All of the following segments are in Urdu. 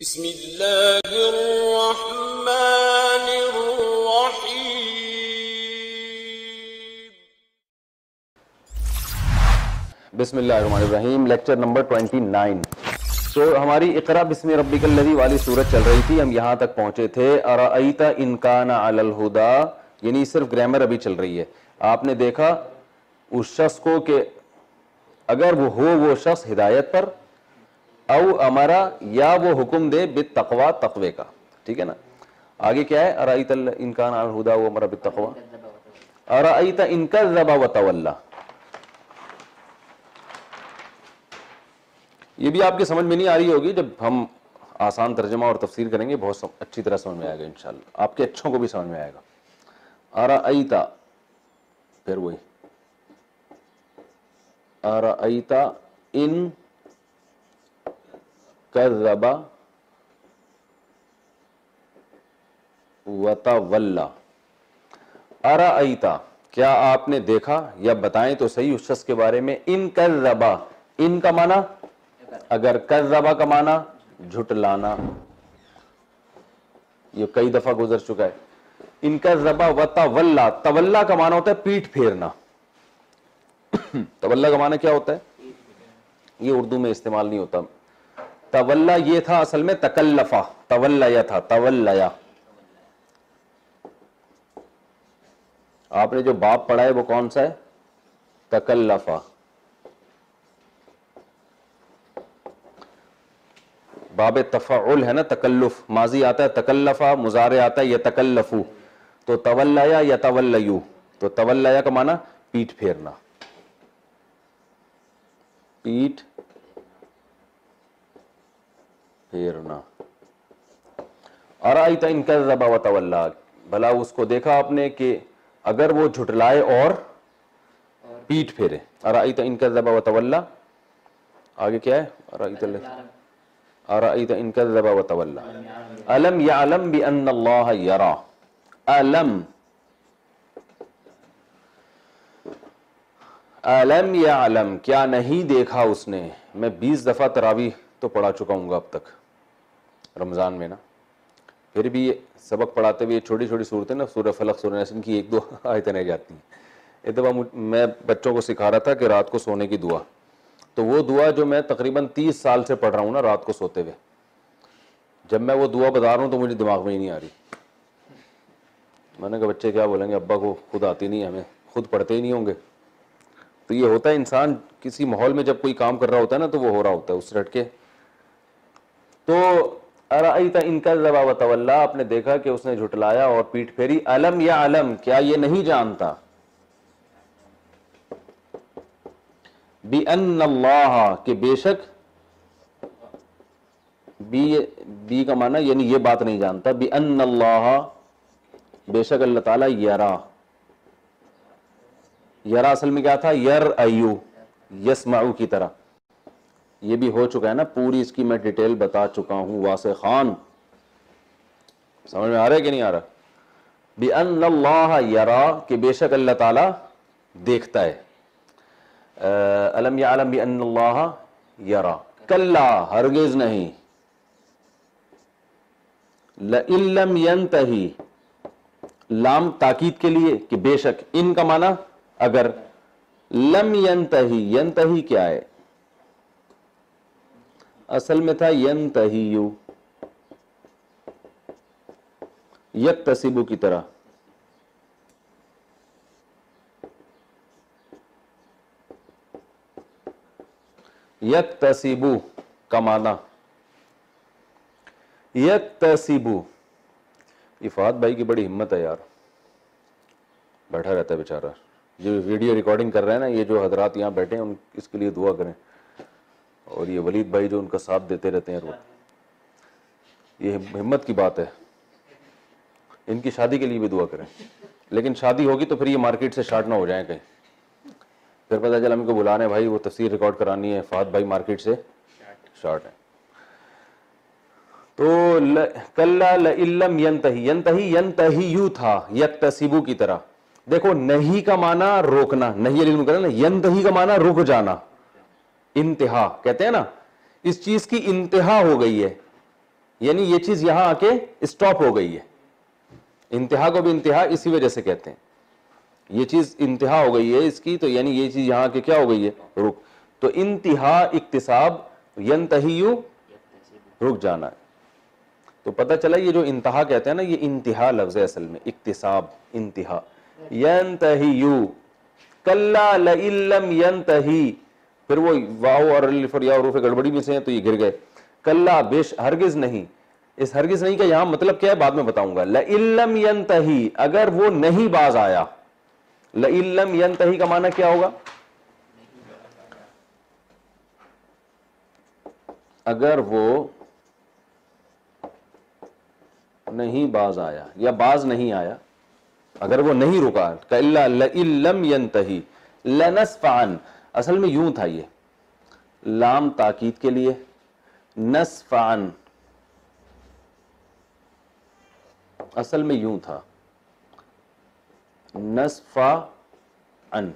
بسم اللہ الرحمن الرحیم۔ بسم اللہ الرحمن الرحیم، لیکچر نمبر 29۔ تو ہماری اقرا بسم ربک الذی والی سورت چل رہی تھی، ہم یہاں تک پہنچے تھے ارأیت ان کان علی الہدی، یعنی صرف گرامر ابھی چل رہی ہے۔ آپ نے دیکھا اس شخص کو کہ اگر وہ شخص ہدایت پر، او امرا یا وہ حکم دے بالتقوی، تقوی کا، ٹھیک ہے نا۔ آگے کیا ہے؟ ارأیت ان کان علی الہدی وامر بالتقوی، ارأیت ان کذب وتولی۔ یہ بھی آپ کے سمجھ میں نہیں آ رہی ہوگی، جب ہم آسان ترجمہ اور تفسیر کریں گے بہت اچھی طرح سمجھ میں آئے گا انشاءاللہ، آپ کے اچھوں کو بھی سمجھ میں آئے گا۔ ارأیت، پھر وہی ارأیت ان کذب وتولی۔ ارأیت، کیا آپ نے دیکھا یا بتائیں تو صحیح اس شخص کے بارے میں، ان کذب، ان کا معنی اگر، کذب کا معنی جھٹلانا، یہ کئی دفعہ گزر چکا ہے۔ ان کذب وتولی، تولی کا معنی ہوتا ہے پیٹھ پھیرنا۔ تولی کا معنی کیا ہوتا ہے؟ یہ اردو میں استعمال نہیں ہوتا۔ تولی یہ تھا اصل میں تکلفہ، تولیہ تھا، تولیہ۔ آپ نے جو باب پڑھا ہے وہ کون سا ہے؟ تکلفہ۔ باب تفعل ہے نا، تکلف، ماضی آتا ہے تکلفہ، مضارع آتا ہے یتکلفو، تو تولیہ یتولیو، تو تولیہ کا معنی پیٹھ پھیرنا، پیٹھ پھیرنا۔ ارأیت ان کذب وتولی، بھلا اس کو دیکھا آپ نے کہ اگر وہ جھٹلائے اور پیٹھ پھیرے۔ ارأیت ان کذب وتولی، آگے کیا ہے؟ ارأیت ان کذب وتولی الم یعلم بان اللہ یری، الم یعلم، کیا نہیں دیکھا اس نے۔ میں 20 دفعہ تراویح تو پڑھا چکا ہوں گا اب تک رمضان میں نا، پھر بھی سبق پڑھاتے ہوئے چھوٹی چھوٹی صورتیں نا، سورہ فلق، سورہ ناس کی ایک دو آیتیں رہ جاتی ہیں۔ ایک دفعہ میں بچوں کو سکھا رہا تھا کہ رات کو سونے کی دعا، تو وہ دعا جو میں تقریباً 30 سال سے پڑھ رہا ہوں نا رات کو سوتے ہوئے، جب میں وہ دعا بتا رہا ہوں تو مجھے دماغ میں ہی نہیں آ رہی۔ میں نے کہا بچے کیا بولیں گے، ابا کو خود آتی نہیں، ہمیں خود پڑھتے ہی نہیں ہوں گے۔ تو یہ ہوتا ہے، انسان کسی ماحول میں جب کوئی کام کر رہا ہوتا ہے نا تو وہ ہو رہا ہوتا ہے اس رٹ کے۔ تو ارأیت ان کذب وتولی، آپ نے دیکھا کہ اس نے جھٹلایا اور پیٹھ پھیری۔ الم یعلم، کیا یہ نہیں جانتا، بِأَنَّ اللَّهَ، کہ بے شک، بی کا معنی یعنی یہ بات نہیں جانتا، بِأَنَّ اللَّهَ، بے شک اللہ تعالیٰ، یرا، یرا اصل میں کیا تھا؟ یرأیو، یسمعو کی طرح، یہ بھی ہو چکا ہے نا، پوری اس کی میں ڈیٹیل بتا چکا ہوں واسع خان۔ سمجھ میں آ رہا ہے کہ نہیں آ رہا؟ بِأَنَّ اللَّهَ یرا، کہ بے شک اللہ تعالیٰ دیکھتا ہے۔ الم یعلم بان اللہ یرا، کلا، ہرگز نہیں، لئن لم ینتہی، لام تاکید کے لیے کہ بے شک، ان کا معنی اگر، لم ینتہی، ینتہی کیا ہے؟ اصل میں تھا ینتہیو، یکتسبو کی طرح، یکتسبو کا معنی، یکتسبو۔ یہ فہد بھائی کی بڑی ہمت ہے یار، بیٹھا رہتا ہے بیچارہ، جو ویڈیو ریکارڈنگ کر رہے ہیں نا، یہ جو حضرات یہاں بیٹھے ہیں اس کے لیے دعا کریں، اور یہ ولید بھائی جو ان کا ساتھ دیتے رہتے ہیں روز، یہ ہمت کی بات ہے۔ ان کی شادی کے لیے بھی دعا کریں، لیکن شادی ہوگی تو پھر یہ مارکیٹ سے شارٹ نہ ہو جائیں کہیں، پھر پتہ چلا ہم کو بلانے بھائی وہ تفسیر ریکارڈ کرانی ہے، فہد بھائی مارکیٹ سے شارٹ ہے۔ تو کلا لئن لم ینتہی، ینتہی ینتہیو تھا، یکتسبو کی طرح۔ دیکھو نہیں کا معنی روکنا، نہیں علم کرنا، ینتہی کا معنی رک جانا، انتہا کہتے ہیں نا، اس چیز کی انتہا ہو گئی ہے، یعنی یہ چیز یہاں آ کے اسٹاپ ہو گئی ہے. انتہا کو بھی انتہا اسی وجہ سے کہتے ہیں, یہ چیز انتہا ہو گئی ہے اس کی, تو یعنی یہ چیز یہاں کے کیا ہو گئی ہے, رک. تو انتہا اکتساب, ینتہی رک جانا ہے. تو پتہ چلا یہ جو انتہا کہتے ہیں نا, یہ انتہا لفظ ہے اصل میں, اکتساب انتہا. ینتہی کلا لئن لم ینتہی, پھر وہ واو اور الف اور یا حروف گڑبڑی میں سے ہیں تو یہ گر گئے. کلا بیش ہرگز نہیں, اس ہرگز نہیں کا یہاں مطلب کیا ہے بعد میں بتاؤں گا. لئن لم ینتہی, اگر وہ نہیں باز آیا. لئن لم ینتہی کا معنی کیا ہوگا؟ اگر وہ نہیں باز آیا یا باز نہیں آیا, اگر وہ نہیں رکا. کلا لئن لم ینتہی لنسفعن, اصل میں یوں تھا یہ لام تاکید کے لیے, نسفعن اصل میں یوں تھا, نسفعن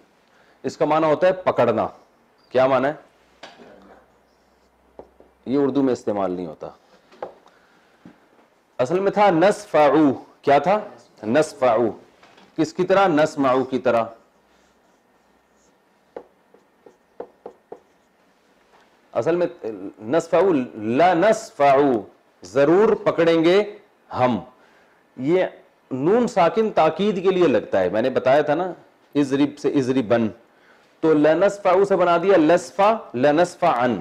اس کا معنی ہوتا ہے پکڑنا. کیا معنی ہے؟ یہ اردو میں استعمال نہیں ہوتا, اصل میں تھا نسفعو. کیا تھا؟ نسفعو. کس کی طرح؟ نسمعو کی طرح. اصل میں نسفعو, لنسفعو ضرور پکڑیں گے ہم. یہ نون ساکن تاکید کے لیے لگتا ہے, میں نے بتایا تھا نا, اضرب سے اضربن, تو لنسفعو سے بنا دیا لسفا, لنسفعن.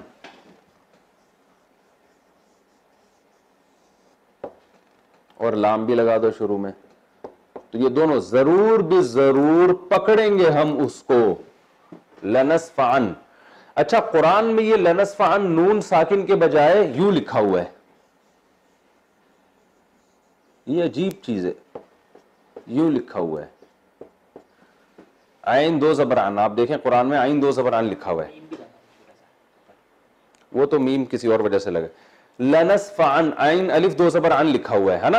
اور لام بھی لگا دو شروع میں, تو یہ دونوں ضرور بھی ضرور پکڑیں گے ہم اس کو, لنسفعن. اچھا قرآن میں یہ لنسفعن نون ساکن کے بجائے یوں لکھا ہوا ہے, یہ عجیب چیز ہے, یوں لکھا ہوا ہے عین دو زبر عن. آپ دیکھیں قرآن میں عین دو زبر عن لکھا ہوا ہے, وہ تو میم کسی اور وجہ سے لگے. لنسفعن عین الف دو زبر عن لکھا ہوا ہے نا.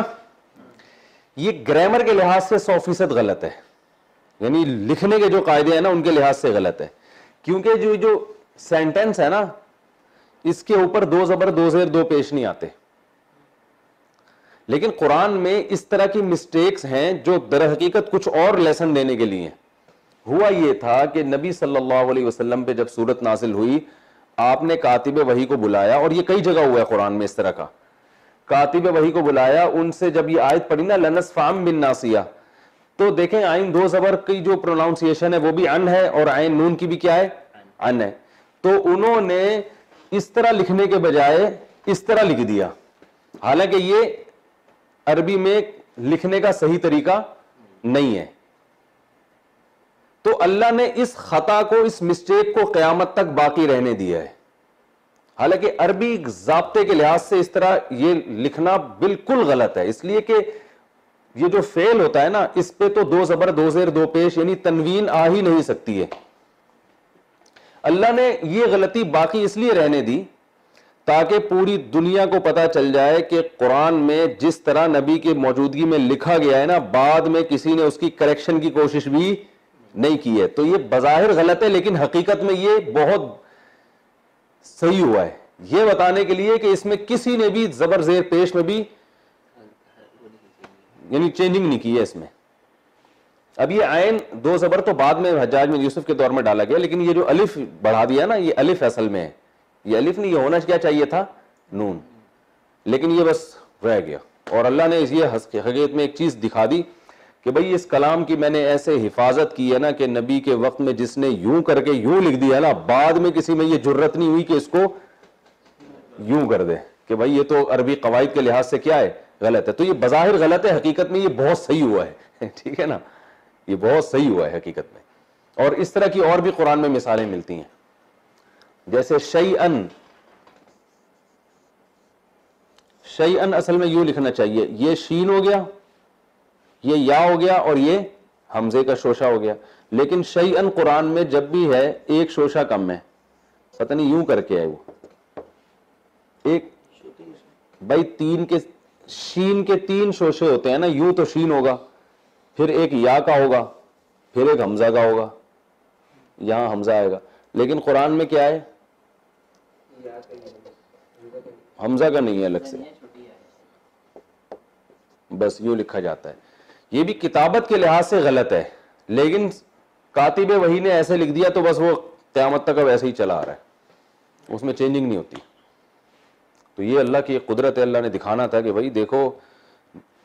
یہ گرامر کے لحاظ سے 100% غلط ہے, یعنی لکھنے کے جو قاعدے ہیں نا ان کے لحاظ سے غلط ہے, کیونکہ جو سینٹینس ہے نا اس کے اوپر دو زبر دو زیر دو پیش نہیں آتے. لیکن قرآن میں اس طرح کی مسٹیکس ہیں جو در حقیقت کچھ اور لیسن دینے کے لیے ہیں. ہوا یہ تھا کہ نبی صلی اللہ علیہ وسلم پہ جب سورت نازل ہوئی, آپ نے کاتب وحی کو بلایا, اور یہ کئی جگہ ہوا ہے قرآن میں اس طرح کا. کاتب وحی کو بلایا, ان سے جب یہ آیت پڑھی نا لنسفعن بالناصیہ, تو دیکھیں عین دو زبر کی جو پروناؤنسیشن ہے وہ بھی ان ہے, اور عین نون کی بھی کیا ہے, ان ہے. تو انہوں نے اس طرح لکھنے کے بجائے اس طرح لکھ دیا, حالانکہ یہ عربی میں لکھنے کا صحیح طریقہ نہیں ہے. تو اللہ نے اس خطا کو, اس مسٹیک کو قیامت تک باقی رہنے دیا ہے. حالانکہ عربی ضابطے کے لحاظ سے اس طرح یہ لکھنا بالکل غلط ہے, اس لیے کہ یہ جو فعل ہوتا ہے نا اس پہ تو دو زبر دو زیر دو پیش یعنی تنوین آ ہی نہیں سکتی ہے. اللہ نے یہ غلطی باقی اس لیے رہنے دی تاکہ پوری دنیا کو پتا چل جائے کہ قرآن میں جس طرح نبی کی موجودگی میں لکھا گیا ہے نا, بعد میں کسی نے اس کی کریکشن کی کوشش بھی نہیں کی ہے. تو یہ بظاہر غلط ہے لیکن حقیقت میں یہ بہت صحیح ہوا ہے, یہ بتانے کے لیے کہ اس میں کسی نے بھی زبر زیر پیش میں بھی یعنی چینجنگ نہیں کی ہے اس میں. اب یہ عین دو زبر تو بعد میں حجاج بن یوسف کے دور میں ڈالا گیا, لیکن یہ جو الف بڑھا دیا نا, یہ الف اصل میں ہے, یہ الف نہیں, یہ ہونا کیا چاہیے تھا نون, لیکن یہ بس رہ گیا. اور اللہ نے یہ حقیقت میں ایک چیز دکھا دی کہ بھئی اس کلام کی میں نے ایسے حفاظت کی ہے نا کہ نبی کے وقت میں جس نے یوں کر کے یوں لکھ دیا نا, بعد میں کسی میں یہ جرت نہیں ہوئی کہ اس کو یوں کر دے کہ بھئی یہ تو عربی قواعد کے لحاظ سے کیا ہے, غلط ہے. تو یہ بظاہر غلط ہے, حقیقت میں یہ بہت صحیح ہوا ہے. ٹھیک ہے نا, یہ بہت صحیح ہوا ہے حقیقت میں. اور اس طرح کی اور بھی قرآن میں مثالیں ملتی ہیں, جیسے شیئن. شیئن اصل میں یوں لکھنا چاہیے, یہ شین ہو گیا, یہ یا ہو گیا, اور یہ حمزے کا شوشہ ہو گیا. لیکن شیئن قرآن میں جب بھی ہے ایک شوشہ کم ہے, پتہ نہیں یوں کر کے ہے وہ ایک, بھائی تین کے شین کے تین شوشے ہوتے ہیں نا, یوں تو شین ہوگا, پھر ایک یا کا ہوگا, پھر ایک حمزہ کا ہوگا, یہاں حمزہ آئے گا. لیکن قرآن میں کیا ہے, حمزہ کا نہیں ہے الگ سے, بس یوں لکھا جاتا ہے. یہ بھی کتابت کے لحاظ سے غلط ہے, لیکن کاتب وحی نے ایسے لکھ دیا تو بس وہ قیامت تک اب ایسے ہی چلا آ رہا ہے, اس میں چینجنگ نہیں ہوتی. تو یہ اللہ کی قدرت ہے, اللہ نے دکھانا تھا کہ بھائی دیکھو,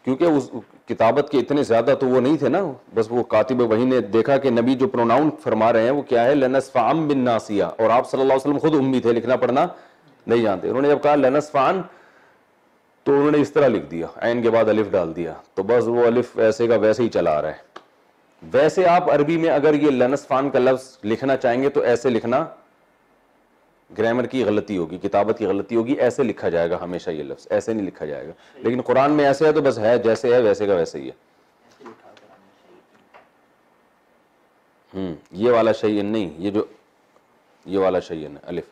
کیونکہ اس کتابت کے اتنے زیادہ تو وہ نہیں تھے نا, بس وہ کاتب وحی نے دیکھا کہ نبی جو پروناؤن فرما رہے ہیں وہ کیا ہے, لنصفعن بالناصیہ, اور آپ صلی اللہ علیہ وسلم خود امی تھے, لکھنا پڑھنا نہیں جانتے. انہوں نے جب کہا لنصفعن تو انہوں نے اس طرح لکھ دیا, عین کے بعد الف ڈال دیا, تو بس وہ الف ایسے کا ویسے ہی چلا آ رہا ہے. ویسے آپ عربی میں اگر یہ لنصفعن کا لفظ لکھنا چاہیں گے تو ایسے لکھنا, گرامر کی غلطی ہوگی, کتابت کی غلطی ہوگی, ایسے لکھا جائے گا ہمیشہ, یہ لفظ ایسے نہیں لکھا جائے گا. لیکن قرآن میں ایسے ہے تو بس ہے جیسے ہے ویسے کا ویسے ہی ہے. یہ والا شیئن نہیں, یہ والا شیئن ہے الف.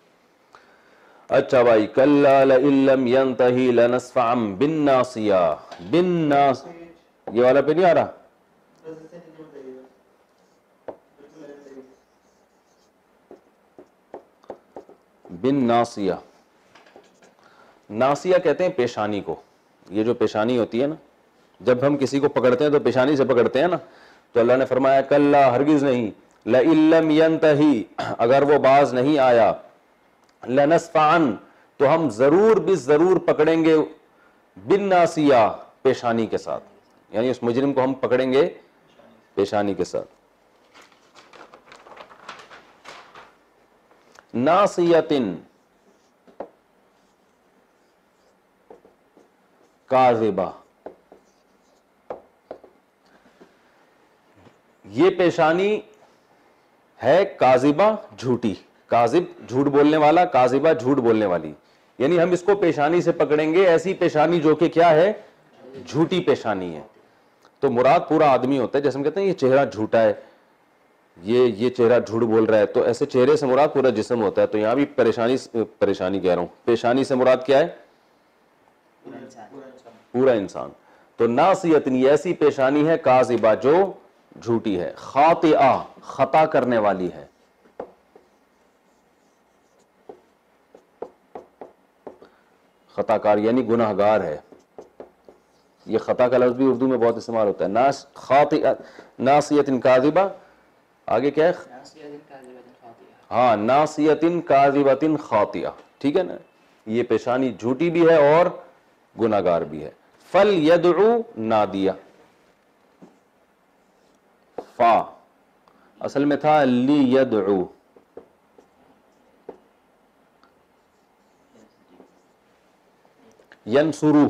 اچھا بھائی, کلا لئن لم ينتہی لنصفعن بالناصیہ, یہ والا پہ نہیں آ رہا, بن ناصیہ. ناصیہ کہتے ہیں پیشانی کو, یہ جو پیشانی ہوتی ہے نا, جب ہم کسی کو پکڑتے ہیں تو پیشانی سے پکڑتے ہیں نا, تو اللہ نے فرمایا کلا ہرگز نہیں, لئن لم ينتہی اگر وہ باز نہیں آیا, لنصفعن تو ہم ضرور ضرور پکڑیں گے, بن ناصیہ پیشانی کے ساتھ, یعنی اس مجرم کو ہم پکڑیں گے پیشانی کے ساتھ. ناصیۃ کاذبہ, یہ پیشانی ہے کاذبہ جھوٹی, کاذب جھوٹ بولنے والا, کاذبہ جھوٹ بولنے والی, یعنی ہم اس کو پیشانی سے پکڑیں گے, ایسی پیشانی جو کہ کیا ہے, جھوٹی پیشانی ہے. تو مراد پورا آدمی ہوتا ہے, جیسے ہم کہتے ہیں یہ چہرہ جھوٹا ہے, یہ چہرہ جھوٹ بول رہا ہے, تو ایسے چہرے سے مراد پورا جسم ہوتا ہے. تو یہاں بھی پریشانی کہہ رہا ہوں, پیشانی سے مراد کیا ہے, پورا انسان. تو ناصیۃ یہ ایسی پیشانی ہے, کاذبہ جو جھوٹی ہے, خاطئہ خطا کرنے والی ہے. خطا کار یعنی گناہ گار ہے. یہ خطا کا لفظ بھی اردو میں بہت استعمال ہوتا ہے. خاطئہ, ناصیۃ کاذبہ, آگے کیا ہے, ہاں ناصیۃ کاذبۃ خاطئہ, ٹھیک ہے نا. یہ پیشانی جھوٹی بھی ہے اور گناہ گار بھی ہے. فلیدعو نادیہ, فا اصل میں تھا لیدعو, ینصرو,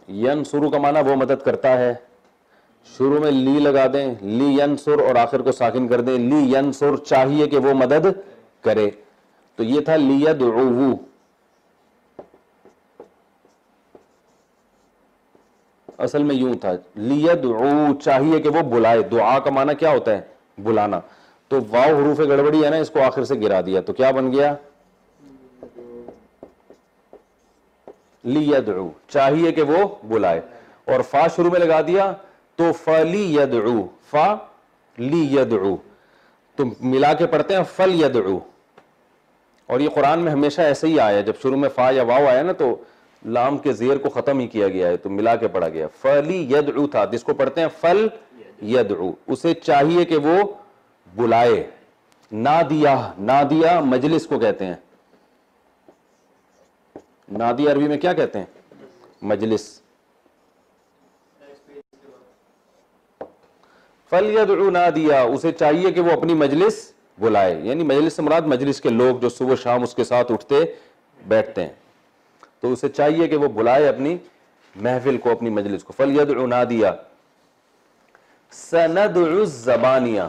ینصرو کا معنی وہ مدد کرتا ہے, شروع میں لی لگا دیں, لی ینصر, اور آخر کو ساکن کر دیں, لی ینصر چاہیے کہ وہ مدد کرے. تو یہ تھا لیدعو, اصل میں یوں تھا, لیدعو چاہیے کہ وہ بلائے. دعا کا معنی کیا ہوتا ہے, بلانا. تو واو حروف گڑبڑی ہے نا, اس کو آخر سے گرا دیا, تو کیا بن گیا, لیدعو چاہیے کہ وہ بلائے, اور فا شروع میں لگا دیا تو فلیدعو, فا لیدعو, تو ملا کے پڑھتے ہیں فلیدعو. اور یہ قرآن میں ہمیشہ ایسے ہی آیا, جب شروع میں فا یا واو آیا نا تو لام کے زیر کو ختم ہی کیا گیا ہے, تو ملا کے پڑھا گیا. فلیدعو تھا, جس کو پڑھتے ہیں فلیدعو, اسے چاہیے کہ وہ بلائے. نادیہ, نادیہ مجلس کو کہتے ہیں, نادی عربی میں کیا کہتے ہیں, مجلس. فلیدعو نادیہ, اسے چاہیے کہ وہ اپنی مجلس بلائے, یعنی مجلس سے مراد مجلس کے لوگ جو صبح شام اس کے ساتھ اٹھتے بیٹھتے ہیں, تو اسے چاہیے کہ وہ بلائے اپنی محفل کو, اپنی مجلس کو. فلیدعو نادیہ. سندعو الزبانیہ,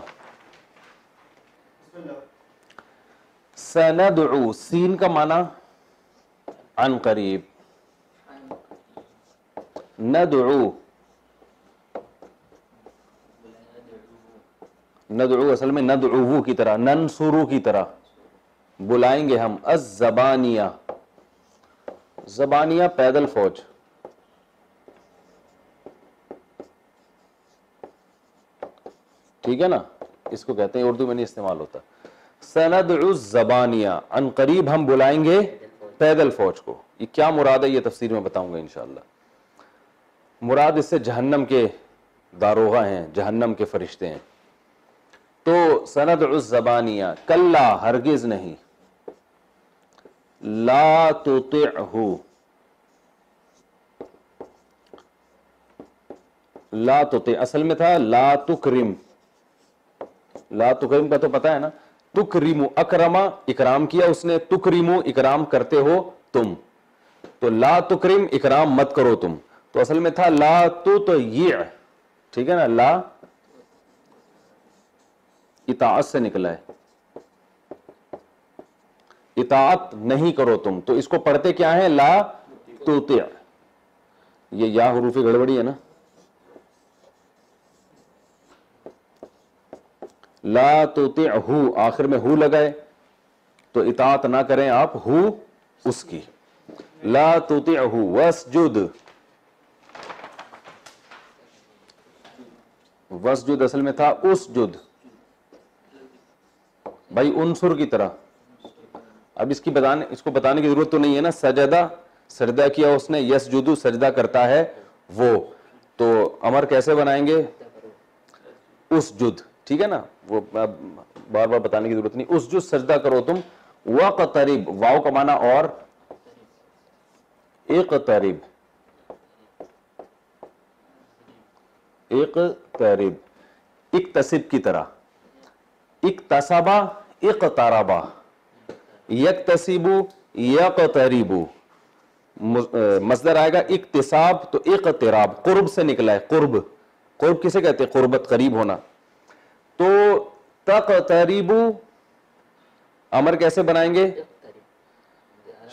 سندعو سین کا معنی عن قریب, ندعو, ندعو اصل میں ندعو کی طرح, ننصرو کی طرح, بلائیں گے ہم. الزبانیہ, زبانیہ پیدل فوج, ٹھیک ہے نا, اس کو کہتے ہیں, اردو میں نہیں استعمال ہوتا. سندعو الزبانیہ, عن قریب ہم بلائیں گے پیدل فوج کو. یہ کیا مراد ہے یہ تفسیر میں بتاؤں گا انشاءاللہ. مراد اس سے جہنم کے داروغہ ہیں, جہنم کے فرشتے ہیں. تو سندع الزبانیہ, کلا ہرگز نہیں, لا تطعہ, لا تطع اصل میں تھا لا تکرم. لا تکرم کا تو پتا ہے نا, تکرم اکرما اکرام کیا اس نے, تکرم اکرام کرتے ہو تم, تو لا تکرم اکرام مت کرو تم. تو اصل میں تھا لا تطیع, ٹھیک ہے نا, لا اطاعت سے نکلا ہے, اطاعت نہیں کرو تم. تو اس کو پڑھتے کیا ہے, لا تطع. یہ یا حروف گڑبڑی ہے نا, لا تطعہ آخر میں ہو لگائے تو اطاعت نہ کریں آپ ہو اس کی. لا تطعہ واسجد, واسجد اصل میں تھا اسجد, بھائی انصر کی طرح. اب اس کو بتانے کی ضرورت تو نہیں ہے نا, سجدہ سجدہ کیا اس نے, یسجد سجدہ کرتا ہے وہ, تو امر کیسے بنائیں گے, اسجد, ٹھیک ہے نا, وہ بار بار بتانے کی ضرورت نہیں. اسجد سجدہ کرو تم, وقترب واو کا معنی اور اقترب, اقترب اکتسب کی طرح, اکتسبا اقتربا, یکتسب یقترب, مصدر آئے گا اکتساب تو اقتراب, قرب سے نکلا ہے, قرب, قرب کسے کہتے ہیں, قربت قریب ہونا. تو تقترب امر کیسے بنائیں گے,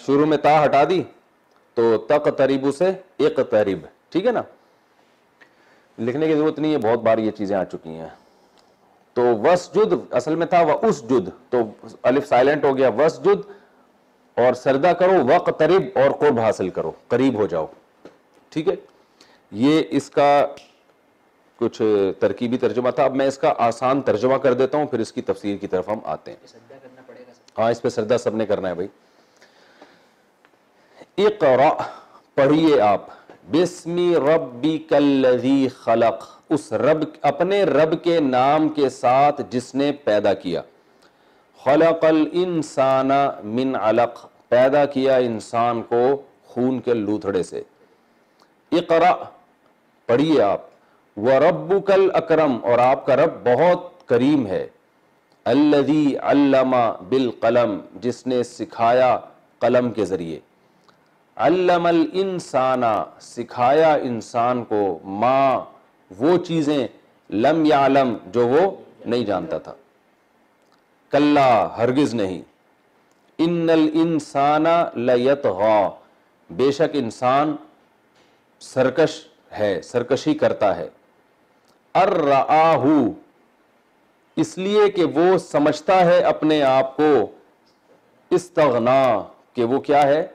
شروع میں تا ہٹا دی تو تقترب سے اقترب, ٹھیک ہے نا, لکھنے کی ضرورت نہیں ہے, بہت بار یہ چیزیں آ چکی ہیں. تو وسجد اصل میں تھا واسجد, تو الف سائلنٹ ہو گیا, وسجد اور سجدہ کرو, وقترب اور قرب حاصل کرو, قریب ہو جاؤ, ٹھیک ہے. یہ اس کا کچھ ترکیبی ترجمہ تھا. اب میں اس کا آسان ترجمہ کر دیتا ہوں, پھر اس کی تفسیر کی طرف ہم آتے ہیں. ہاں اس پہ سجدہ سب نے کرنا ہے بھائی. اقرأ پڑھیے آپ, بسم ربک الذی خلق, اس رب اپنے رب کے نام کے ساتھ جس نے پیدا کیا. خلق الانسان من علق, پیدا کیا انسان کو خون کے لوتھڑے سے. اقرأ پڑھیے آپ, وربک الاکرم, اور آپ کا رب بہت کریم ہے. الذی علم بالقلم, جس نے سکھایا قلم کے ذریعے. علم الانسان, سکھایا انسان کو, ما وہ چیزیں, لم یعلم جو وہ نہیں جانتا تھا. کلا ہرگز نہیں, ان الانسان لیطغی, بے شک انسان سرکش ہے, سرکشی کرتا ہے. ارآہ, اس لیے کہ وہ سمجھتا ہے اپنے آپ کو, استغنا, کہ وہ کیا ہے,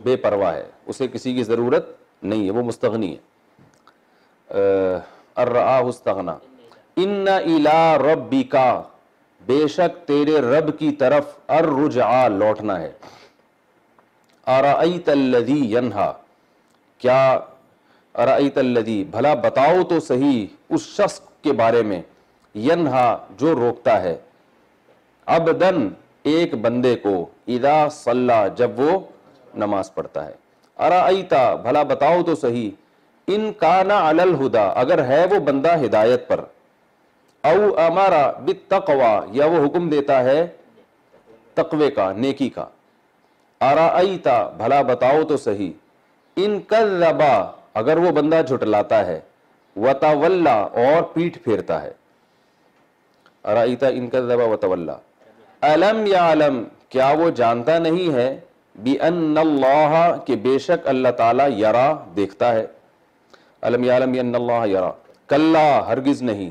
بے پرواہ ہے, اسے کسی کی ضرورت نہیں ہے, وہ مستغنی ہے. ارآہ استغنا. ان الی ربک, بے شک تیرے رب کی طرف, الرجعی لوٹنا ہے. ارأیت الذی ینہا, کیا ارأیت الذی بھلا بتاؤ تو صحیح اس شخص کے بارے میں, ینہا جو روکتا ہے, عبدن ایک بندے کو, اذا صلی جب وہ نماز پڑھتا ہے. ارأیت بھلا بتاؤ تو صحیح, ان کان علی الہدی اگر ہے وہ بندہ ہدایت پر, او امر بالتقوی یا وہ حکم دیتا ہے تقوی کا, نیکی کا. ارأیت بھلا بتاؤ تو صحیح, ان کذب اگر وہ بندہ جھٹلاتا ہے, وتولی اور پیٹھ پھیرتا ہے. ارأیت ان کذب وتولی. الم یعلم کیا وہ جانتا نہیں ہے, بأن اللہ کہ بے شک اللہ تعالی, یرا دیکھتا ہے. الم یعلم بأن اللہ یرا. کلا ہرگز نہیں,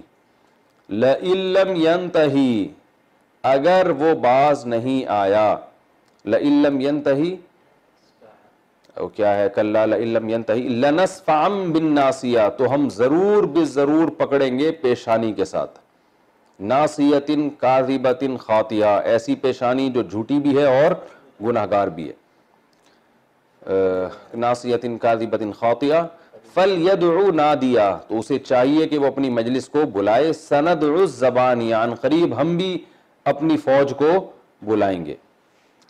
لئن لم ینتہی اگر وہ باز نہیں آیا, لئن لم ینتہی او کیا ہے, کلا لئن لم ینتہی لنسفعا بالناصیہ, تو ہم ضرور بالضرور پکڑیں گے پیشانی کے ساتھ. ناصیۃ کاذبۃ خاطیہ, ایسی پیشانی جو جھوٹی بھی ہے اور گناہگار بھی ہے. ناصیۃ کاذبۃ خاطئہ فلیدعو نادیا، تو اسے چاہیے کہ وہ اپنی مجلس کو بلائے، سندعو الزبانیہ، عن قریب ہم بھی اپنی فوج کو بلائیں گے،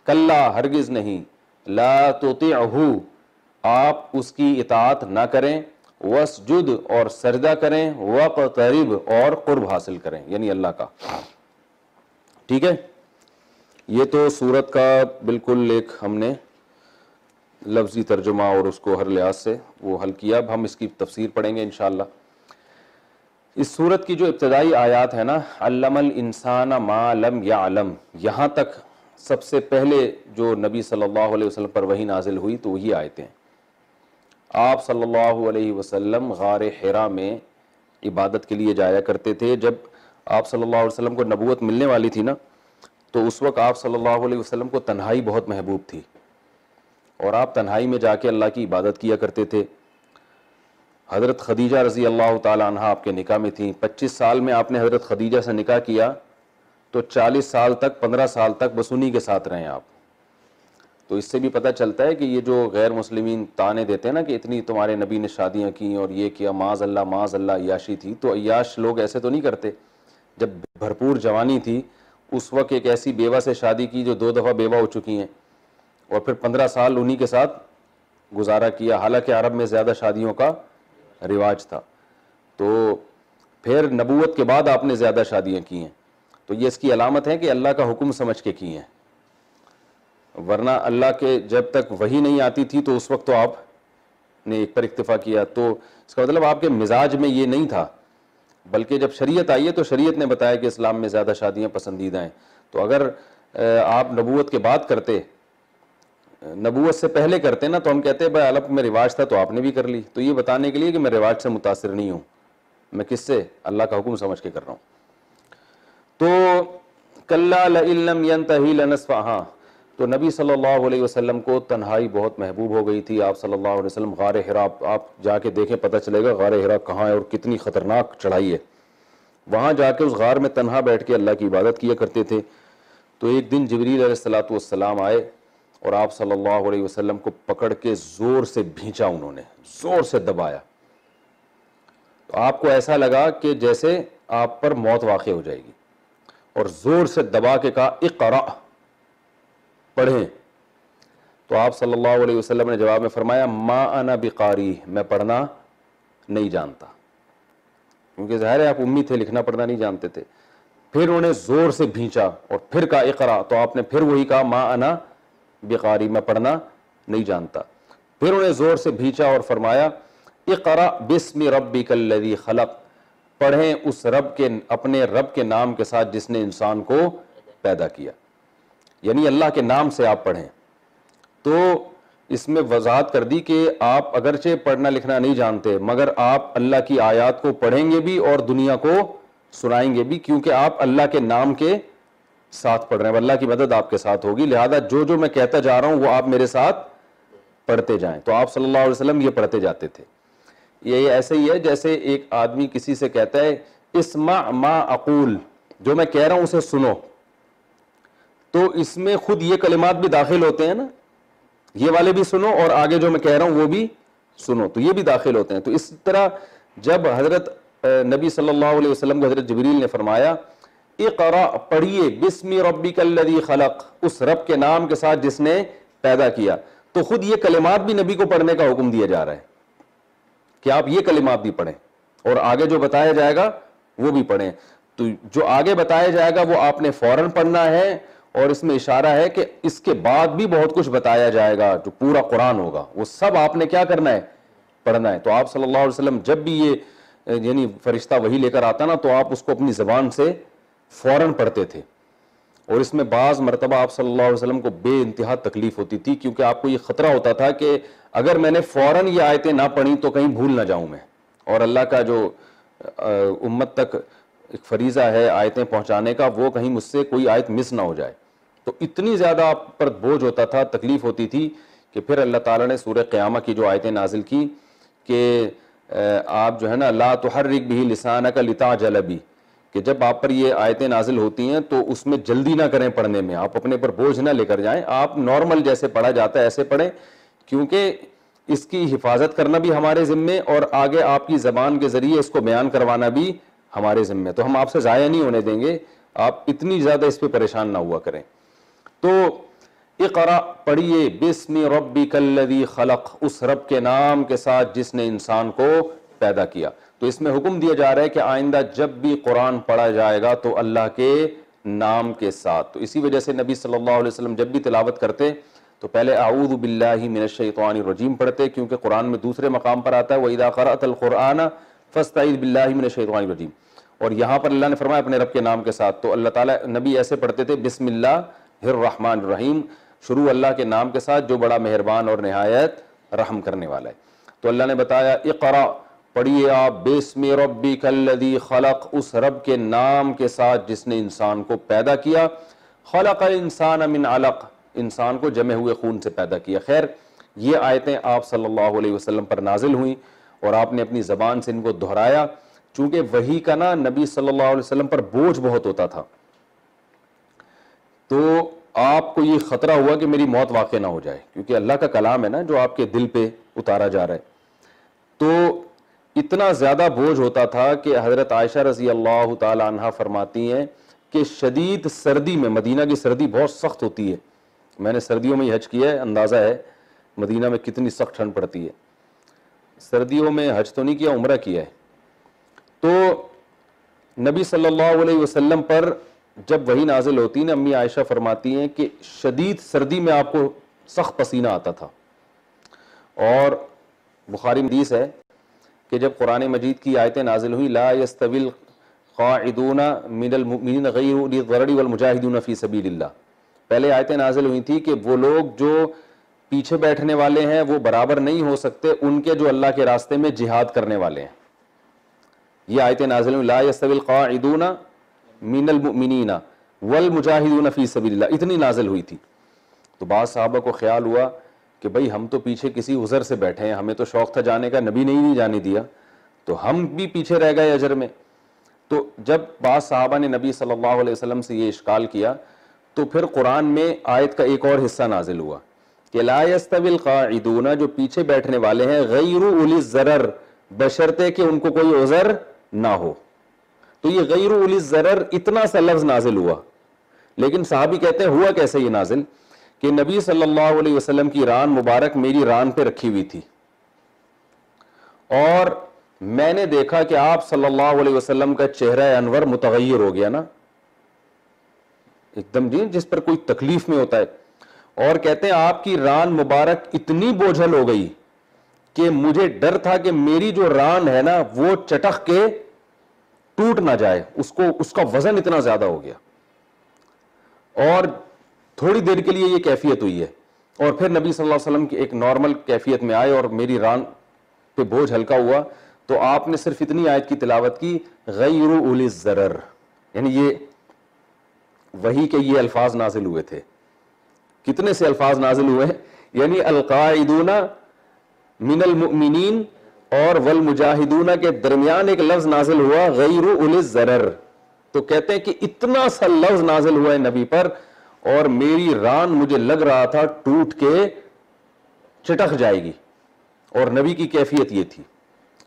کلا ہرگز نہیں، لا تطعہ آپ اس کی اطاعت نہ کریں، واسجد اور سجدہ کریں، واقترب اور قرب حاصل کریں، یعنی اللہ کا۔ ٹھیک ہے، یہ تو سورت کا بالکل ایک ہم نے لفظی ترجمہ اور اس کو ہر لحاظ سے وہ حل کیا۔ اب ہم اس کی تفسیر پڑھیں گے انشاءاللہ۔ اس سورت کی جو ابتدائی آیات ہے نا، علم الانسان ما لم یعلم، یہاں تک سب سے پہلے جو نبی صلی اللہ علیہ وسلم پر وحی نازل ہوئی تو وہی آیتیں۔ آپ صلی اللہ علیہ وسلم غار حرا میں عبادت کے لیے جایا کرتے تھے۔ جب آپ صلی اللہ علیہ وسلم کو نبوت ملنے والی تھی نا، تو اس وقت آپ صلی اللہ علیہ وسلم کو تنہائی بہت محبوب تھی، اور آپ تنہائی میں جا کے اللہ کی عبادت کیا کرتے تھے۔ حضرت خدیجہ رضی اللہ تعالی عنہ آپ کے نکاح میں تھیں۔ 25 سال میں آپ نے حضرت خدیجہ سے نکاح کیا، تو 40 سال تک 15 سال تک بس انہی کے ساتھ رہے آپ۔ تو اس سے بھی پتہ چلتا ہے کہ یہ جو غیر مسلمین طعنے دیتے ہیں نا کہ اتنی تمہارے نبی نے شادیاں کی اور یہ کیا، معاذ اللہ عیاشی تھی، تو عیاش لوگ ایسے تو نہیں کرتے۔ جب بھرپور جوانی تھی اس وقت ایک ایسی بیوہ سے شادی کی جو 2 دفعہ بیوہ ہو چکی ہیں، اور پھر 15 سال انہی کے ساتھ گزارا کیا، حالانکہ عرب میں زیادہ شادیوں کا رواج تھا۔ تو پھر نبوت کے بعد آپ نے زیادہ شادیاں کی ہیں، تو یہ اس کی علامت ہے کہ اللہ کا حکم سمجھ کے کی ہیں، ورنہ اللہ کے جب تک وحی نہیں آتی تھی تو اس وقت تو آپ نے ایک پر اکتفا کیا۔ تو اس کا مطلب آپ کے مزاج میں یہ نہیں تھا، بلکہ جب شریعت آئی ہے تو شریعت نے بتایا کہ اسلام میں زیادہ شادیاں پسندیدہ ہیں۔ تو اگر آپ نبوت کے بعد کرتے، نبوت سے پہلے کرتے نا، تو ہم کہتے ہیں بھائی عرب میں رواج تھا تو آپ نے بھی کر لی۔ تو یہ بتانے کے لیے کہ میں رواج سے متاثر نہیں ہوں، میں کس سے؟ اللہ کا حکم سمجھ کے کر رہا ہوں۔ تو کلا لئن لم ینتہی لنصفعہ، تو نبی صلی اللہ علیہ وسلم کو تنہائی بہت محبوب ہو گئی تھی۔ آپ صلی اللہ علیہ وسلم غار حرا، آپ جا کے دیکھیں پتہ چلے گا غار حرا کہاں ہے اور کتنی خطرناک چڑھائی ہے۔ وہاں جا کے اس غار میں تنہا بیٹھ کے اللہ کی عبادت کیا کرتے تھے۔ تو ایک دن جبریل علیہ السلام آئے اور آپ صلی اللہ علیہ وسلم کو پکڑ کے زور سے بھینچا، انہوں نے زور سے دبایا۔ تو آپ کو ایسا لگا کہ جیسے آپ پر موت واقع ہو جائے گی، اور زور سے دبا کے کہا اقرأ، پڑھیں۔ تو آپ صلی اللہ علیہ وسلم نے جواب میں فرمایا ما انا بقاری، میں پڑھنا نہیں جانتا، کیونکہ ظاہر ہے آپ امی تھے، لکھنا پڑھنا نہیں جانتے تھے۔ پھر انہوں نے زور سے بھینچا اور پھر کہا اقرأ، تو آپ نے پھر وہی کہا ما انا بقاری، میں پڑھنا نہیں جانتا۔ پھر انہوں نے زور سے بھینچا اور فرمایا اقرأ باسم ربک الذی خلق، پڑھیں اس رب کے، اپنے رب کے نام کے ساتھ جس نے انسان کو پیدا کیا، یعنی اللہ کے نام سے آپ پڑھیں۔ تو اس میں وضاحت کر دی کہ آپ اگرچہ پڑھنا لکھنا نہیں جانتے، مگر آپ اللہ کی آیات کو پڑھیں گے بھی اور دنیا کو سنائیں گے بھی، کیونکہ آپ اللہ کے نام کے ساتھ پڑھ رہے ہیں، اللہ کی مدد آپ کے ساتھ ہوگی، لہذا جو میں کہتا جا رہا ہوں وہ آپ میرے ساتھ پڑھتے جائیں۔ تو آپ صلی اللہ علیہ وسلم یہ پڑھتے جاتے تھے۔ یہ ایسے ہی ہے جیسے ایک آدمی کسی سے کہتا ہے اسمع ما اقول، جو میں کہہ رہا ہوں اسے سنو، تو اس میں خود یہ کلمات بھی داخل ہوتے ہیں نا، یہ والے بھی سنو اور آگے جو میں کہہ رہا ہوں وہ بھی سنو، تو یہ بھی داخل ہوتے ہیں۔ تو اس طرح جب حضرت نبی صلی اللہ علیہ وسلم کو حضرت جبریل نے فرمایا اقرأ، پڑھیے بسم ربک الذی خلق، اس رب کے نام کے ساتھ جس نے پیدا کیا، تو خود یہ کلمات بھی نبی کو پڑھنے کا حکم دیا جا رہا ہے کہ آپ یہ کلمات بھی پڑھیں، اور آگے جو بتایا جائے گا وہ بھی پڑھیں۔ تو جو آگے بتایا جائے گا وہ آپ نے فوراً پڑھنا ہے، اور اس میں اشارہ ہے کہ اس کے بعد بھی بہت کچھ بتایا جائے گا، جو پورا قرآن ہوگا وہ سب آپ نے کیا کرنا ہے؟ پڑھنا ہے۔ تو آپ صلی اللہ علیہ وسلم جب بھی یہ یعنی فرشتہ وہی لے کر آتا نا، تو آپ اس کو اپنی زبان سے فوراً پڑھتے تھے، اور اس میں بعض مرتبہ آپ صلی اللہ علیہ وسلم کو بے انتہا تکلیف ہوتی تھی، کیونکہ آپ کو یہ خطرہ ہوتا تھا کہ اگر میں نے فوراً یہ آیتیں نہ پڑھی تو کہیں بھول نہ جاؤں میں، اور اللہ کا جو امت تک ایک فریضہ ہے آیتیں پہنچانے کا، وہ کہیں مجھ سے کوئی آیت مس نہ ہو جائے۔ تو اتنی زیادہ آپ پر بوجھ ہوتا تھا، تکلیف ہوتی تھی، کہ پھر اللہ تعالیٰ نے سورہ قیامہ کی جو آیتیں نازل کی کہ آپ جو ہے نا لا تحرک بہ لسانک لتعجل بہ، کہ جب آپ پر یہ آیتیں نازل ہوتی ہیں تو اس میں جلدی نہ کریں پڑھنے میں، آپ اپنے پر بوجھ نہ لے کر جائیں، آپ نارمل جیسے پڑھا جاتا ہے ایسے پڑھیں، کیونکہ اس کی حفاظت کرنا بھی ہمارے ذمے اور آگے آپ کی زبان کے ذریعے اس کو بیان کروانا بھی ہمارے ذمے. تو ہم آپ سے ضائع نہیں ہونے دیں گے, آپ اتنی زیادہ اس پہ پریشان نہ ہوا کریں. تو اقرا پڑھیے بسم ربک الذی خلق, اس رب کے نام کے ساتھ جس نے انسان کو پیدا کیا. تو اس میں حکم دیا جا رہا ہے کہ آئندہ جب بھی قرآن پڑھا جائے گا تو اللہ کے نام کے ساتھ. تو اسی وجہ سے نبی صلی اللہ علیہ وسلم جب بھی تلاوت کرتے تو پہلے اعوذ باللہ من الشیطان الرجیم پڑھتے, کیونکہ قرآن میں دوسرے مقام پر آتا ہے وَإِذَا قَرَأْتَ الْقُرْآنَ فَاسْتَعِذْ بِاللَّهِ مِنَ الشَّيْطَانِ الرَّجِيمِ, اور یہاں پر اللہ نے فرمایا اپنے رب کے نام کے ساتھ. تو اللہ تعالیٰ نبی ایسے پڑھتے تھے بسم اللہ الرحمن الرحیم, شروع اللہ کے نام کے ساتھ جو بڑا مہربان اور نہایت رحم کرنے والا ہے. تو اللہ نے بتایا اقرا پڑھیے آپ بسم ربک الذی خلق, اس رب کے نام کے ساتھ جس نے انسان کو پیدا کیا. خلق الانسان من علق, انسان کو جمے ہوئے خون سے پیدا کیا. خیر یہ آیتیں آپ صلی اللہ علیہ وسلم پر نازل ہوئیں اور آپ نے اپنی زبان سے ان کو دہرایا, چونکہ وحی کا نا نبی صلی اللہ علیہ وسلم پر بوجھ بہت ہوتا تھا. تو آپ کو یہ خطرہ ہوا کہ میری موت واقع نہ ہو جائے, کیونکہ اللہ کا کلام ہے نا جو آپ کے دل پہ اتارا جا رہا ہے. تو اتنا زیادہ بوجھ ہوتا تھا کہ حضرت عائشہ رضی اللہ تعالی عنہا فرماتی ہیں کہ شدید سردی میں, مدینہ کی سردی بہت سخت ہوتی ہے, میں نے سردیوں میں حج کیا ہے, اندازہ ہے مدینہ میں کتنی سخت ٹھنڈ پڑتی ہے. سردیوں میں حج تو نہیں کیا, عمرہ کیا ہے. تو نبی صلی اللہ علیہ وسلم پر جب وحی نازل ہوتی نا, امی عائشہ فرماتی ہیں کہ شدید سردی میں آپ کو سخت پسینہ آتا تھا. اور بخاری میں حدیث ہے کہ جب قرآن مجید کی آیتیں نازل ہوئی لا یستوی القاعدون من المؤمنین غیر اولی الضرر والمجاہدون فی سبیل اللہ, پہلے آیتیں نازل ہوئی تھی کہ وہ لوگ جو پیچھے بیٹھنے والے ہیں وہ برابر نہیں ہو سکتے ان کے جو اللہ کے راستے میں جہاد کرنے والے ہیں. یہ آیتیں نازل ہوئی لا یستوی القاعدون من المؤمنین والمجاہدون فی سبیل اللہ, اتنی نازل ہوئی تھی. تو بعض صحابہ کو خیال ہوا کہ بھئی ہم تو پیچھے کسی عذر سے بیٹھے ہیں, ہمیں تو شوق تھا جانے کا, نبی نے ہی نہیں جانے دیا, تو ہم بھی پیچھے رہ گئے اجر میں. تو جب بعض صحابہ نے نبی صلی اللہ علیہ وسلم سے یہ اشکال کیا تو پھر قرآن میں آیت کا ایک اور حصہ نازل ہوا کہ لا یستوی القاعدون, جو پیچھے بیٹھنے والے ہیں, غیر اولی الضرر, بشرطے کہ ان کو کوئی عذر نہ ہو. تو یہ غیر اولی الضرر اتنا سا لفظ نازل ہوا, لیکن صحابی کہتے ہیں ہوا کیسے یہ نازل کہ نبی صلی اللہ علیہ وسلم کی ران مبارک میری ران پہ رکھی ہوئی تھی اور میں نے دیکھا کہ آپ صلی اللہ علیہ وسلم کا چہرہ انور متغیر ہو گیا نا ایک دم, جی جس پر کوئی تکلیف میں ہوتا ہے. اور کہتے ہیں آپ کی ران مبارک اتنی بوجھل ہو گئی کہ مجھے ڈر تھا کہ میری جو ران ہے نا وہ چٹخ کے ٹوٹ نہ جائے, اس کا وزن اتنا زیادہ ہو گیا. اور تھوڑی دیر کے لیے یہ کیفیت ہوئی ہے اور پھر نبی صلی اللہ علیہ وسلم کی ایک نارمل کیفیت میں آئے اور میری ران پہ بوجھ ہلکا ہوا تو آپ نے صرف اتنی آیت کی تلاوت کی غیر اولی الضرر, یعنی یہ وحی کے یہ الفاظ نازل ہوئے تھے. کتنے سے الفاظ نازل ہوئے ہیں, یعنی القاعدون من المؤمنین اور والمجاہدون کے درمیان ایک لفظ نازل ہوا غیر اولی الضرر. تو کہتے ہیں کہ اتنا سا لفظ نازل ہوا ہے نبی پر اور میری ران مجھے لگ رہا تھا ٹوٹ کے چٹک جائے گی, اور نبی کی کیفیت یہ تھی.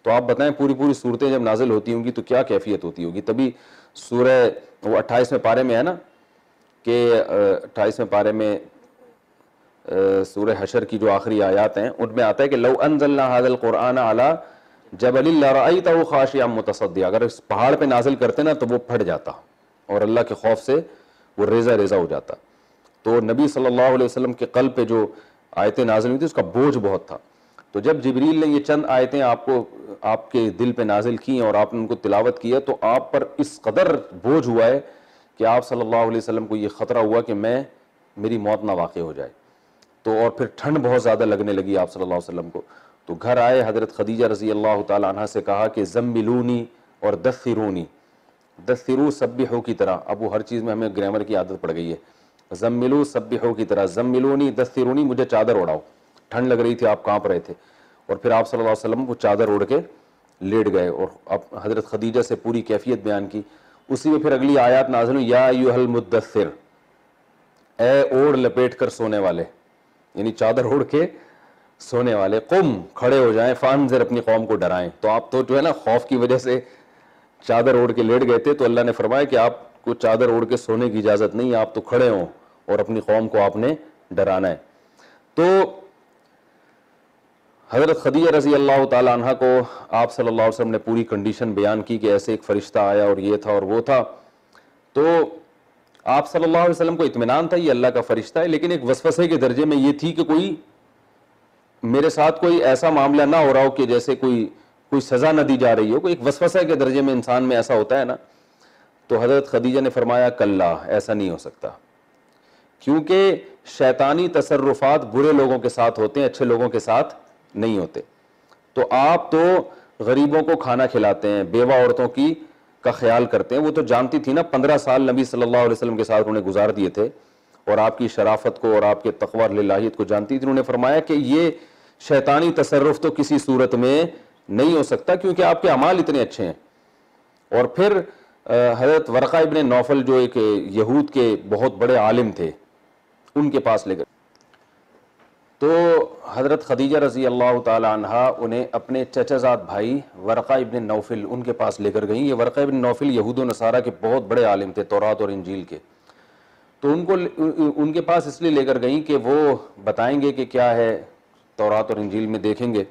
تو آپ بتائیں پوری صورتیں جب نازل ہوتی ہوں گی تو کیا کیفیت ہوتی ہوگی. تبھی سورہ وہ 28ویں پارے میں ہے نا کہ 28ویں پارے میں سورہ حشر کی جو آخری آیات ہیں ان میں آتا ہے کہ لو انزلنا هذا القرآن على جبل لرأيته خاشعا متصدعا, اگر اس پہاڑ پہ نازل کرتے نا تو وہ پھٹ جاتا اور اللہ کے خوف سے وہ ریزہ ریزہ ہو جاتا. تو نبی صلی اللہ علیہ وسلم کے قلب پہ جو آیتیں نازل ہوئی تھی اس کا بوجھ بہت تھا. تو جب جبریل نے یہ چند آیتیں آپ کے دل پہ نازل کی اور آپ نے ان کو تلاوت کیا تو آپ پر اس قدر بوجھ ہوا ہے کہ آپ صلی اللہ علیہ وسلم کو یہ خطرہ ہوا کہ میری موت نہ واقع ہو جائے. تو اور پھر ٹھنڈ بہت زیادہ لگنے لگی آپ صلی اللہ علیہ وسلم کو. تو گھر آئے, حضرت خدیجہ رضی اللہ تعالی عنہ سے کہا کہ زملونی اور دثرونی, دثرو سبحو کی طرح, اب وہ ہر چیز میں ہمیں گرامر کی عادت پڑ گئی ہے, زملو سبحو کی طرح, زملونی دثرونی, مجھے چادر اڑاؤ, ٹھنڈ لگ رہی تھی, آپ کانپ رہے تھے. اور پھر آپ صلی اللہ علیہ وسلم وہ چادر اوڑھ کے لیٹ گئے اور اب حضرت خدیجہ سے پوری کیفیت بیان کی. اسی میں پھر اگلی آیات نازل ہوئی یا ایھا المدثر, اے اوڑھ لپیٹ کر سونے والے, یعنی چادر اوڑھ کے سونے والے قم کھڑے ہو جائیں فانذر اپنی قوم کو ڈرائیں. تو آپ تو جو ہے نا خوف کی وجہ سے چادر اوڑھ کے لیٹ گئے تھے, تو اللہ نے فرمایا کہ آپ کو چادر اوڑھ کے سونے کی اجازت نہیں, آپ تو کھڑے ہوں اور اپنی قوم کو آپ نے ڈرانا ہے. تو حضرت خدیجہ رضی اللہ تعالی عنہ کو آپ صلی اللہ علیہ وسلم نے پوری کنڈیشن بیان کی کہ ایسے ایک فرشتہ آیا اور یہ تھا اور وہ تھا. تو آپ صلی اللہ علیہ وسلم کو اطمینان تھا یہ اللہ کا فرشتہ ہے, لیکن ایک وسوسے کے درجے میں یہ تھی کہ کوئی میرے ساتھ کوئی ایسا معاملہ نہ ہو رہا ہو کہ جیسے کوئی سزا نہ دی جا رہی ہو, کوئی ایک وسوسے کے درجے میں انسان میں ایسا ہوتا ہے نا. تو حضرت خدیجہ نے فرمایا کلا, ایسا نہیں ہو سکتا, کیونکہ شیطانی تصرفات برے لوگوں کے ساتھ ہوتے ہیں, اچھے لوگوں کے ساتھ نہیں ہوتے. تو آپ تو غریبوں کو کھانا کھلاتے ہیں, بیوہ عورتوں کا خیال کرتے ہیں. وہ تو جانتی تھی نا, 15 سال نبی صلی اللہ علیہ وسلم کے ساتھ انہوں نے گزار دیے تھے اور آپ کی شرافت کو اور آپ کے تقوی اور للہیت کو جانتی تھی. انہوں نے فرمایا کہ یہ شیطانی تصرف تو کسی صورت میں نہیں ہو سکتا کیونکہ آپ کے اعمال اتنے اچھے ہیں. اور پھر حضرت ورقہ ابن نوفل جو ایک یہود کے بہت بڑے عالم تھے, ان کے پاس لے گئے. تو حضرت خدیجہ رضی اللہ تعالی عنہ انہیں اپنے چچا زاد بھائی ورقہ ابن نوفل ان کے پاس لے کر گئیں. یہ ورقہ ابن نوفل یہود و نصارہ کے بہت بڑے عالم تھے تورات اور انجیل کے. تو ان کے پاس اس لیے لے کر گئیں کہ وہ بتائیں گے کہ کیا ہے تورات اور انجیل میں, دیکھیں گے.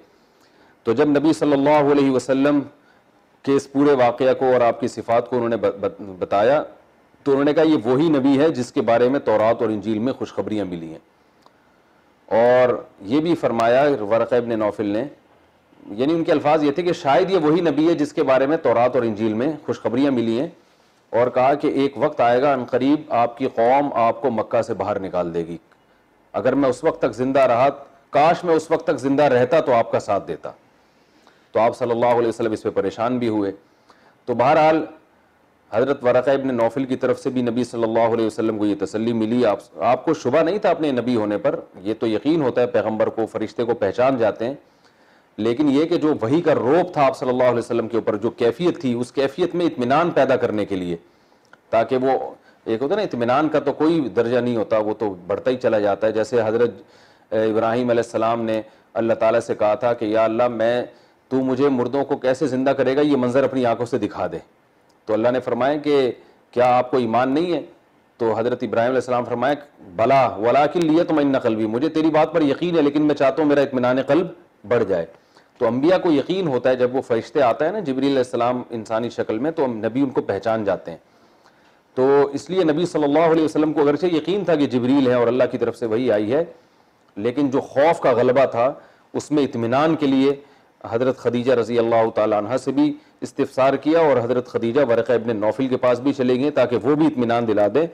تو جب نبی صلی اللہ علیہ وسلم کے اس پورے واقعہ کو اور آپ کی صفات کو انہوں نے بتایا, تو انہوں نے کہا یہ وہی نبی ہے جس کے بارے میں تورات اور انجیل میں خوشخبریاں ملی ہیں. اور یہ بھی فرمایا ورقہ ابن نوفل نے, یعنی ان کے الفاظ یہ تھے کہ شاید یہ وہی نبی ہے جس کے بارے میں تورات اور انجیل میں خوشخبریاں ملی ہیں. اور کہا کہ ایک وقت آئے گا ان قریب آپ کی قوم آپ کو مکہ سے باہر نکال دے گی. اگر میں اس وقت تک زندہ رہا, کاش میں اس وقت تک زندہ رہتا تو آپ کا ساتھ دیتا. تو آپ صلی اللہ علیہ وسلم اس پہ پریشان بھی ہوئے. تو بہرحال حضرت ورقہ ابن نوفل کی طرف سے بھی نبی صلی اللہ علیہ وسلم کو یہ تسلی ملی. آپ کو شبہ نہیں تھا اپنے نبی ہونے پر, یہ تو یقین ہوتا ہے پیغمبر کو, فرشتے کو پہچان جاتے ہیں. لیکن یہ کہ جو وحی کا روب تھا آپ صلی اللہ علیہ وسلم کے اوپر, جو کیفیت تھی, اس کیفیت میں اطمینان پیدا کرنے کے لیے, تاکہ وہ ایک ہوتا ہے نا اطمینان کا تو کوئی درجہ نہیں ہوتا, وہ تو بڑھتا ہی چلا جاتا ہے. جیسے حضرت ابراہیم علیہ السلام نے اللہ تعالیٰ سے کہا تھا کہ یا اللہ تو مجھے مردوں کو کیسے زندہ کرے گا, یہ منظر اپنی آنکھوں سے دکھا دے. تو اللہ نے فرمایا کہ کیا آپ کو ایمان نہیں ہے؟ تو حضرت ابراہیم علیہ السلام فرمایا بلا ولیکن لیطمئن قلبی, مجھے تیری بات پر یقین ہے لیکن میں چاہتا ہوں میرا اطمینان قلب بڑھ جائے. تو انبیاء کو یقین ہوتا ہے جب وہ فرشتے آتا ہے نا جبریل علیہ السلام انسانی شکل میں, تو نبی ان کو پہچان جاتے ہیں. تو اس لیے نبی صلی اللہ علیہ وسلم کو اگرچہ یقین تھا کہ جبریل ہے اور اللہ کی طرف سے وہی آئی ہے, لیکن جو خوف کا غلبہ تھا اس میں اطمینان کے لیے حضرت خدیجہ رضی اللہ تعالی عنہ سے بھی استفسار کیا, اور حضرت خدیجہ ورقہ ابن نوفل کے پاس بھی چلے گئے تاکہ وہ بھی اطمینان دلا دیں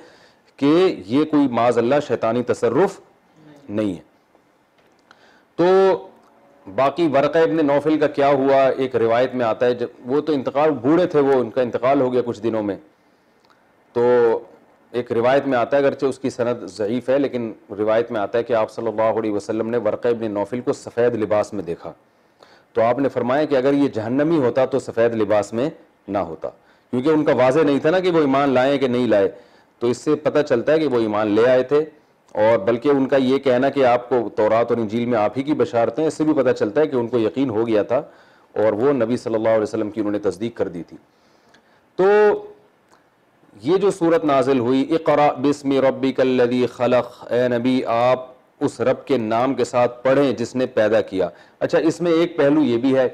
کہ یہ کوئی معاذ اللہ شیطانی تصرف نہیں ہے. تو باقی ورقہ ابن نوفل کا کیا ہوا ایک روایت میں آتا ہے, جب وہ تو انتقال بوڑھے تھے, وہ ان کا انتقال ہو گیا کچھ دنوں میں. تو ایک روایت میں آتا ہے, اگرچہ اس کی سند ضعیف ہے, لیکن روایت میں آتا ہے کہ آپ صلی اللہ علیہ وسلم نے ورقہ ابن نوفل کو سفید لباس میں دیکھا. تو آپ نے فرمایا کہ اگر یہ جہنمی ہوتا تو سفید لباس میں نہ ہوتا, کیونکہ ان کا واضح نہیں تھا نا کہ وہ ایمان لائیں کہ نہیں لائے. تو اس سے پتہ چلتا ہے کہ وہ ایمان لے آئے تھے, اور بلکہ ان کا یہ کہنا کہ آپ کو تورات اور انجیل میں آپ ہی کی بشارتیں, اس سے بھی پتہ چلتا ہے کہ ان کو یقین ہو گیا تھا اور وہ نبی صلی اللہ علیہ وسلم کی انہوں نے تصدیق کر دی تھی. تو یہ جو صورت نازل ہوئی اقرأ باسم ربک الذی خلق, اے نبی آپ اس رب کے نام کے ساتھ پڑھیں جس نے پیدا کیا. اچھا, اس میں ایک پہلو یہ بھی ہے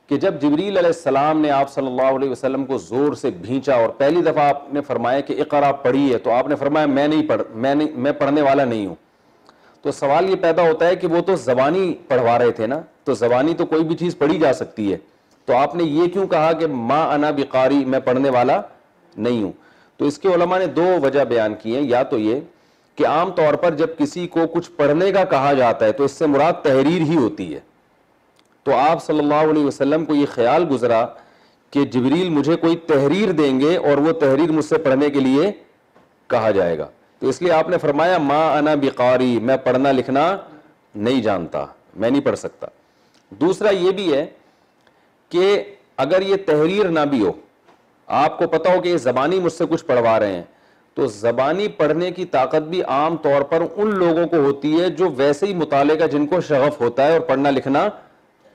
کہ جب جبریل علیہ السلام نے آپ صلی اللہ علیہ وسلم کو زور سے بھینچا اور پہلی دفعہ آپ نے فرمایا کہ اقرأ پڑھی ہے, تو آپ نے فرمایا میں پڑھنے والا نہیں ہوں. تو سوال یہ پیدا ہوتا ہے کہ وہ تو زبانی پڑھوا رہے تھے نا, تو زبانی تو کوئی بھی چیز پڑھی جا سکتی ہے, تو آپ نے یہ کیوں کہا کہ ما انا بقاری, میں پڑھنے والا نہیں ہوں؟ تو اس کے علماء نے دو وجہ بیان کی ہیں. یا تو یہ کہ عام طور پر جب کسی کو کچھ پڑھنے کا کہا جاتا ہے تو اس سے مراد تحریر ہی ہوتی ہے. تو آپ صلی اللہ علیہ وسلم کو یہ خیال گزرا کہ جبریل مجھے کوئی تحریر دیں گے اور وہ تحریر مجھ سے پڑھنے کے لیے کہا جائے گا, تو اس لیے آپ نے فرمایا ما انا بقاری, میں پڑھنا لکھنا نہیں جانتا, میں نہیں پڑھ سکتا. دوسرا یہ بھی ہے کہ اگر یہ تحریر نہ بھی ہو, آپ کو پتا ہو کہ یہ زبانی مجھ سے کچھ پڑھوا رہے ہیں, تو زبانی پڑھنے کی طاقت بھی عام طور پر ان لوگوں کو ہوتی ہے جو ویسے ہی مطالعے کا جن کو شغف ہوتا ہے اور پڑھنا لکھنا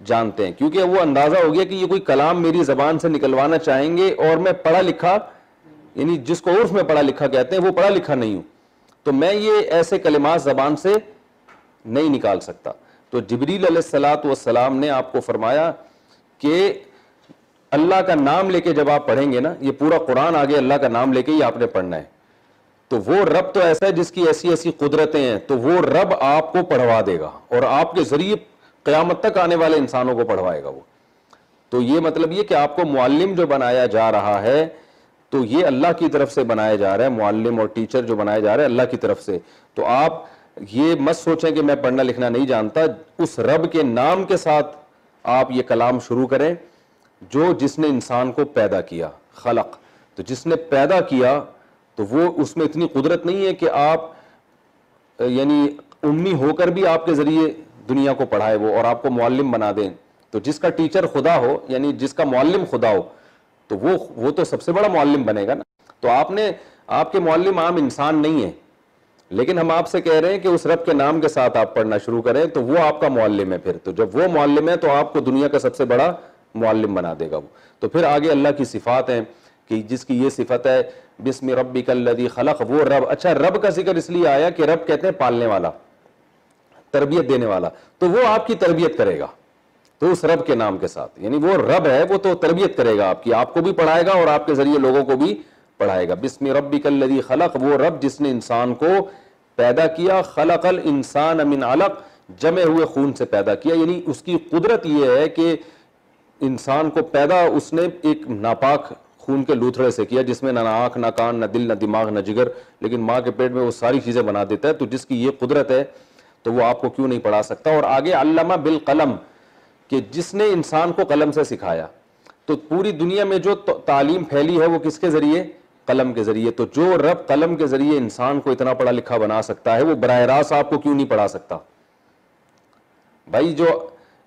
جانتے ہیں, کیونکہ وہ اندازہ ہو گیا کہ یہ کوئی کلام میری زبان سے نکلوانا چاہیں گے اور میں پڑھا لکھا, یعنی جس کو عرف میں پڑھا لکھا کہتے ہیں, وہ پڑھا لکھا نہیں ہوں, تو میں یہ ایسے کلمات زبان سے نہیں نکال سکتا. تو جبریل علیہ الصلوۃ والسلام نے آپ کو فرمایا کہ اللہ کا نام لے کے جب آپ پڑھیں گے نا, یہ پورا قرآن آگے اللہ کا نام لے کے ہی آپ نے پڑھنا ہے, تو وہ رب تو ایسا ہے جس کی ایسی ایسی قدرتیں ہیں, تو وہ رب آپ کو پڑھوا دے گا اور آپ کے ذریعے قیامت تک آنے والے انسانوں کو پڑھوائے گا وہ. تو یہ مطلب یہ کہ آپ کو معلم جو بنایا جا رہا ہے تو یہ اللہ کی طرف سے بنایا جا رہا ہے, معلم اور ٹیچر جو بنایا جا رہا ہے اللہ کی طرف سے. تو آپ یہ مت سوچیں کہ میں پڑھنا لکھنا نہیں جانتا, اس رب کے نام کے ساتھ آپ یہ کلام شروع کریں جو جس نے انسان کو پیدا کیا, خلق. تو جس نے پیدا کیا تو وہ اس میں اتنی قدرت نہیں ہے کہ آپ یعنی امی ہو کر بھی آپ کے ذریعے دنیا کو پڑھائے وہ اور آپ کو معلم بنا دیں. تو جس کا ٹیچر خدا ہو, یعنی جس کا معلم خدا ہو, تو وہ تو سب سے بڑا معلم بنے گا نا. تو آپ کے معلم عام انسان نہیں ہے, لیکن ہم آپ سے کہہ رہے ہیں کہ اس رب کے نام کے ساتھ آپ پڑھنا شروع کریں تو وہ آپ کا معلم ہے. پھر تو جب وہ معلم ہے تو آپ کو دنیا کا سب سے بڑا معلم بنا دے گا وہ. تو پھر آگے اللہ کی صفات ہیں کہ جس کی یہ صفت ہے بسم ربک الذی خلق, وہ رب. اچھا, رب کا ذکر اس لیے آیا کہ رب کہتے ہیں پالنے والا, تربیت دینے والا, تو وہ آپ کی تربیت کرے گا. تو اس رب کے نام کے ساتھ, یعنی وہ رب ہے, وہ تو تربیت کرے گا آپ کی, آپ کو بھی پڑھائے گا اور آپ کے ذریعے لوگوں کو بھی پڑھائے گا. بسم ربک الذی خلق, وہ رب جس نے انسان کو پیدا کیا. خلق الانسان من علق, جمے ہوئے خون سے پیدا کیا. یعنی اس کی قدرت یہ ہے کہ انسان کو پیدا اس نے ایک ناپاک خون کے لوتھڑے سے کیا, جس میں نہ آنکھ نہ کان نہ دل نہ دماغ نہ جگر, لیکن ماں کے پیٹ میں وہ ساری چیزیں بنا دیتا ہے. تو جس کی یہ قدرت ہے تو وہ آپ کو کیوں نہیں پڑھا سکتا. اور آگے علمہ بالقلم, کہ جس نے انسان کو قلم سے سکھایا. تو پوری دنیا میں جو تعلیم پھیلی ہے وہ کس کے ذریعے؟ قلم کے ذریعے. تو جو رب قلم کے ذریعے انسان کو اتنا پڑھا لکھا بنا سکتا ہے, وہ براہ راست آپ کو کیوں نہیں پڑھا سکتا؟ بھائی جو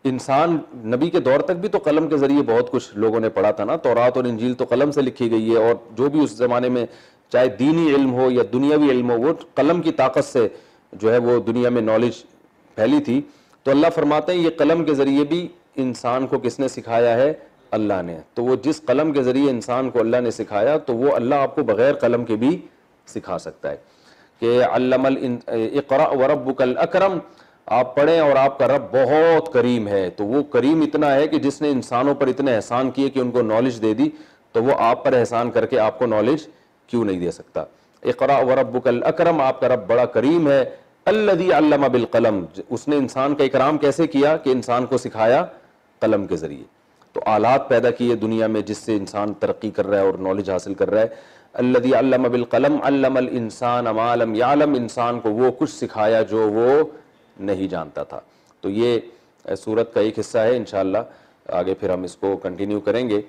انسان نبی کے دور تک بھی تو قلم کے ذریعے بہت کچھ لوگوں نے پڑھا تھا نا. تورات اور انجیل تو قلم سے لکھی گئی ہے, اور جو بھی اس زمانے میں چاہے دینی علم ہو یا دنیاوی علم ہو, وہ قلم کی طاقت سے جو ہے وہ دنیا میں نالج پھیلی تھی. تو اللہ فرماتے ہیں یہ قلم کے ذریعے بھی انسان کو کس نے سکھایا ہے؟ اللہ نے. تو وہ جس قلم کے ذریعے انسان کو اللہ نے سکھایا, تو وہ اللہ آپ کو بغیر قلم کے بھی سکھا سکتا ہے. کہ علم اقرأ وربک الاکرم, آپ پڑھیں اور آپ کا رب بہت کریم ہے. تو وہ کریم اتنا ہے کہ جس نے انسانوں پر اتنے احسان کیے کہ ان کو نالج دے دی, تو وہ آپ پر احسان کر کے آپ کو نالج کیوں نہیں دے سکتا؟ اقرأ وربک الاکرم, آپ کا رب بڑا کریم ہے. الذی علم بالقلم, اس نے انسان کا اکرام کیسے کیا؟ کہ انسان کو سکھایا قلم کے ذریعے. تو آلات پیدا کیے دنیا میں جس سے انسان ترقی کر رہا ہے اور نالج حاصل کر رہا ہے. الذی علم بالقلم علم الانسان ما لم یعلم, انسان کو وہ کچھ سکھایا جو وہ نہیں جانتا تھا. تو یہ سورت کا ایک حصہ ہے, انشاءاللہ آگے پھر ہم اس کو کنٹینیو کریں گے.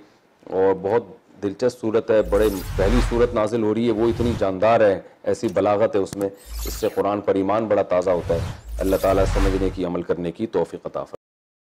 اور بہت دلچسپ صورت ہے, بڑے پہلی صورت نازل ہو رہی ہے, وہ اتنی جاندار ہے, ایسی بلاغت ہے اس میں, اس سے قرآن پر ایمان بڑا تازہ ہوتا ہے. اللہ تعالیٰ سمجھنے کی عمل کرنے کی توفیق عطا فرمائے.